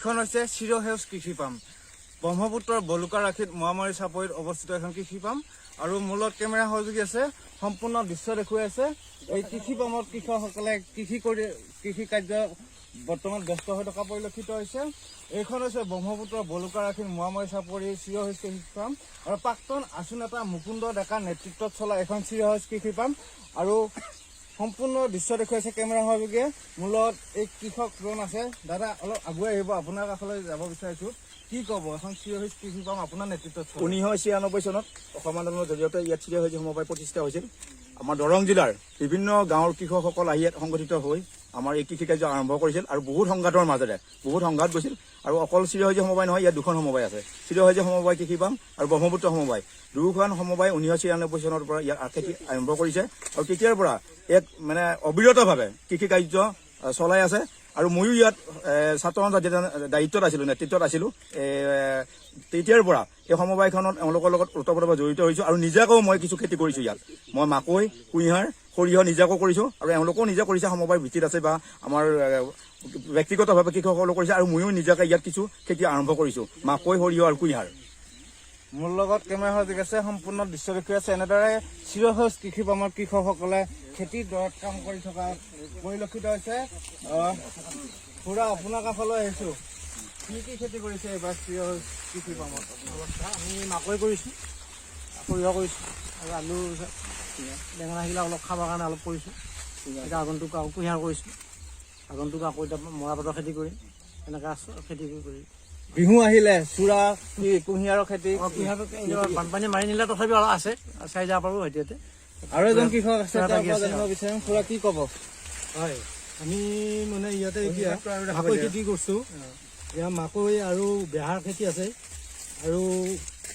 এখন হৈছে চিৰসেউজ কৃষি পাম ব্ৰহ্মপুত্ৰৰ বলুকাৰাখীত মোৱামৰী চাপৰিত অৱস্থিত এখন কৃষি পাম আৰু মূলত কেমেৰা সহযোগী আছে সম্পূৰ্ণ দৃশ্য দেখুৱাই আছে এই কৃষি পামত কৃষকসকলে কৃষি কাৰ্য বৰ্তমান ব্যস্ত হৈ থকা পৰিলক্ষিত হৈছে এইখন হৈছে ব্ৰহ্মপুত্ৰৰ বলুকাৰাখীত মোৱামৰী চাপৰি চিৰসেউজ কৃষি পাম আৰু প্ৰাক্তন আছু নেতা মুকুন্দ ডেকাৰ নেতৃত্বত চলা এখন চিৰসেউজ কৃষি পাম আৰু সম্পূৰ্ণ দৃশ্য দেখুৱাইছে কেমেৰা সহযোগীয়ে মূলত এই কৃষকজন আছে দাদা অলপ আগুৱাই আহিব আপোনাৰ কাষলৈ যাব বিচাৰিছো কি ক'ব এখন চিৰসেউজ কৃষি পাম আপোনাৰ নেতৃত্বত 1996 চনত অসম আন্দোলনৰ জৰিয়তে ইয়াত চিৰসেউজ সমবায় প্ৰতিষ্ঠা হৈছিল আমাৰ দৰং জিলাৰ বিভিন্ন গাঁৱৰ কৃষকসকল আহি ইয়াত সংগঠিত হৈ আমাৰ এই কৃষি কাৰ্য আৰম্ভ কৰিছিল আৰু বহুত সংঘাতৰ মাজেৰে বহুত সংঘাত গৈছিল আৰু অকল চিৰসেউজ সমবায় নহয় ইয়াত দুখন সমবায় আছে চিৰসেউজ সমবায় কৃষি পাম আৰু ব্ৰহ্মপুত্ৰ সমবায় দুখন সমবায় 1996 চনৰ পৰা ইয়াত খেতি আৰম্ভ কৰিছে আৰু তেতিয়াৰ পৰা এক মানে অবিৰতভাৱে কৃষি কাৰ্য চলাই আছে আৰু ময়ো ইয়াত ছাত্ৰ দায়িত্বত আছিলো নেতৃত্বত আছিলো তেতিয়াৰ পৰা এই সমবায়খনত এওঁলোকৰ লগত ওতঃপ্ৰোতভাৱে জড়িত হৈছো আৰু নিজাকৈও মই কিছু খেতি কৰিছো ইয়াত মই মাকৈ কুঁহিয়াৰ সৰিয়হ নিজাকৈ কৰিছো আৰু এওঁলোকেও নিজে কৰিছে সমবায়ৰ ভিত্তিত আছে বা আমাৰ ব্যক্তিগতভাৱে কৃষকসকলেও কৰিছে আৰু ময়ো নিজাকৈ ইয়াত কিছু খেতি আৰম্ভ কৰিছো মাকৈ সৰিয়হ আৰু কুঁহিয়াৰ মোৰ লগত কেমেৰা সহযোগী আছে সম্পূৰ্ণ দৃশ্য দেখুৱাই আছে এনেদৰে চিৰসেউজ কৃষি পামৰ কৃষকসকলে খেতিৰ দৰত কাম কৰি থকা পৰিলক্ষিত হৈছে পুৰা আপোনাৰ কাষলৈ আহিছো কি খেতি কৰিছে এইবাৰ চিৰসেউজ কৃষি পামত আমি মাকৈ কৰিছোঁ সৰিয়হ কৰিছোঁ আৰু আলু বেঙেনা সেইবিলাক অলপ খাবৰ কাৰণে অলপ কৰিছোঁ এতিয়া আগন্তুক আকৌ কুঁহিয়াৰ কৰিছোঁ আগন্তুক আকৌ এতিয়া মৰাপাতৰ খেতি কৰিম এনেকৈ আছোঁ খেতি কৰি বিহু আহিলে চূড়া কুঁহিয়াৰৰ খেতি কুঁহিয়াৰ বানপানী মাৰি নিলে তথাপিও অলপ আছে চাই যাব পাৰোঁ সৈতে আৰু এজন কৃষক আছে জানিব বিচাৰিম খুৰা কি ক'ব হয় আমি মানে ইয়াতে এতিয়া মাকৈ খেতি কৰিছোঁ এতিয়া মাকৈ আৰু বেহাৰ খেতি আছে আৰু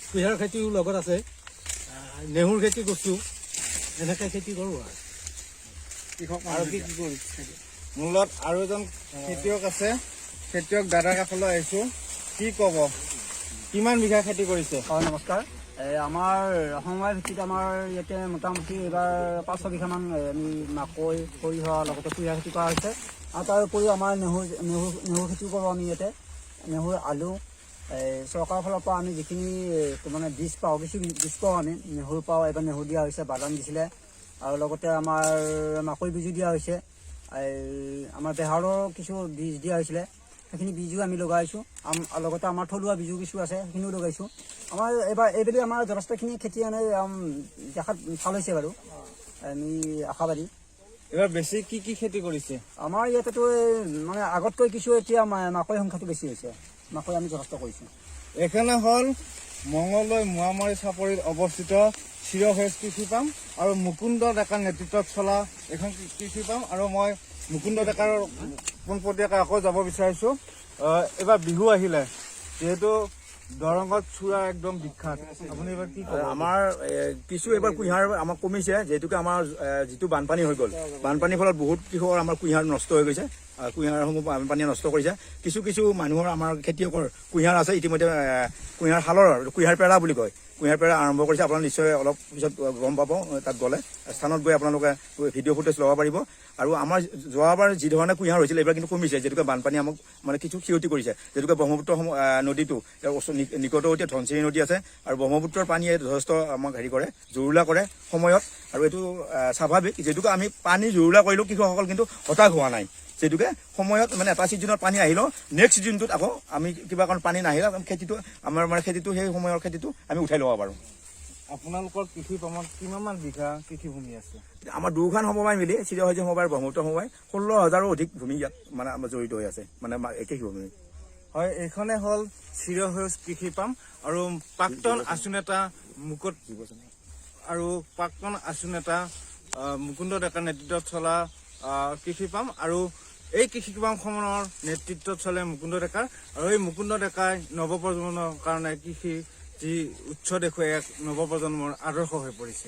কুঁহিয়াৰ খেতিও লগত আছে নেহুৰ খেতি কৰিছোঁ এনেকৈ খেতি কৰোঁ আৰু কৃষক আৰু কি কৰিছে মূলত আৰু এজন খেতিয়ক আছে খেতিয়ক দাদাৰ কাষলৈ আহিছো কি ক'ব কিমান বিঘা খেতি কৰিছে হয় নমস্কাৰ আমাৰ সমবায় ভিত্তিত আমাৰ ইয়াতে মোটামুটি এইবাৰ 500 বিঘামান আমি মাকৈ সৰিয়হ লগতে কুঁহিয়াৰ খেতি কৰা হৈছে আৰু তাৰ উপৰিও আমাৰ নেহুৰ খেতিও কৰোঁ আমি ইয়াতে নেহুৰ আলু চৰকাৰৰ ফালৰ পৰা আমি যিখিনি মানে বীজ পাওঁ কিছু বীজ পাওঁ আমি নেহুৰ পাওঁ এবাৰ নেহুৰ দিয়া হৈছে বাদাম দিছিলে আৰু লগতে আমাৰ মাকৈ বীজো দিয়া হৈছে আমাৰ বেহাৰৰ কিছু বীজ দিয়া হৈছিলে সেইখিনি বীজো আমি লগাইছোঁ লগতে আমাৰ থলুৱা বীজো কিছু আছে সেইখিনিও লগাইছোঁ আমাৰ এইবেলি আমাৰ যথেষ্টখিনি খেতি মানে দেখাত ভাল হৈছে বাৰু আমি আশাবাদী এইবাৰ বেছি কি খেতি কৰিছে আমাৰ ইয়াতেতো মানে আগতকৈ কিছু এতিয়া মাকৈ সংখ্যাটো বেছি হৈছে মাকৈ আমি যথেষ্ট কৰিছোঁ এখানে হ'ল মঙলদৈ মোৱামৰী চাপৰিত অৱস্থিত চিৰসেউজ কৃষি পাম আৰু মুকুন্দ ডেকাৰ নেতৃত্বত চলা এখন কৃষি পাম আৰু মই মুকুন্দ ডেকাৰ পোনপটীয়াকৈ আকৌ যাব বিচাৰিছো এইবাৰ বিহু আহিলে যিহেতু দৰঙত চূড়া একদম বিখ্যাত আপুনি এইবাৰ কি ক'ব আমাৰ কিছু এইবাৰ কুঁহিয়াৰ আমাৰ কমিছে যিহেতুকে আমাৰ যিটো বানপানী হৈ গ'ল বানপানীৰ ফলত বহুত কৃষকৰ আমাৰ কুঁহিয়াৰ নষ্ট হৈ গৈছে কুঁহিয়াৰসমূহ বানপানীয়ে নষ্ট কৰিছে কিছু মানুহৰ আমাৰ খেতিয়কৰ কুঁহিয়াৰ আছে ইতিমধ্যে কুঁহিয়াৰ শালৰ কুঁহিয়াৰ পেৰা বুলি কয় কুঁহিয়াৰ পেৰা আৰম্ভ কৰিছে আপোনালোকে নিশ্চয় অলপ পিছত গম পাব তাত গ'লে স্থানত গৈ আপোনালোকে ভিডিঅ' ফুটেজ ল'ব পাৰিব আৰু আমাৰ যোৱাবাৰ যি ধৰণে কুঁহিয়াৰ হৈছিল এইবাৰ কিন্তু কমিছে যিহেতুকে বানপানী আমাক মানে কিছু ক্ষতি কৰিছে যিহেতুকে ব্ৰহ্মপুত্ৰ নদীটো নিকটৱৰ্তী এতিয়া ধনশিৰি নদী আছে আৰু ব্ৰহ্মপুত্ৰৰ পানীয়ে যথেষ্ট আমাক হেৰি কৰে জুৰুলা কৰে সময়ত আৰু এইটো স্বাভাৱিক যিহেতুকে আমি পানী জুৰুলা কৰিলেও কৃষকসকল কিন্তু হতাশ হোৱা নাই যিহেতুকে সময়ত মানে এটা ছিজনত পানী আহিলেও নেক্সট ছিজনটোত আকৌ আমি কিবা কাৰণ পানী নাহিলে খেতিটো আমাৰ মানে খেতিটো সেই সময়ৰ খেতিটো আমি উঠাই ল'ব পাৰোঁ আপোনালোকৰ কৃষি পামত কিমানমান বিঘা কৃষিভূমি আছে আমাৰ দুখন সমবায় মিলি চিৰসেউজ সমবায় ব্ৰহ্মপুত্ৰ সমবায় 16,000ৰো অধিক ভূমি ইয়াত মানে আমাৰ জড়িত হৈ আছে মানে কৃষিভূমি হয় এইখনে হ'ল চিৰসেউজ কৃষি পাম আৰু প্ৰাক্তন আছু নেতা মুকুন্দ ডেকাৰ নেতৃত্বত চলা কৃষি পাম আৰু এই কৃষি পামখনৰ নেতৃত্বত চলে মুকুন্দ ডেকাৰ আৰু এই মুকুন্দ ডেকাই নৱপ্ৰজন্মৰ কাৰণে কৃষি যি উচ্চ দেখুৱাই এক নৱপ্ৰজন্মৰ আদৰ্শ হৈ পৰিছে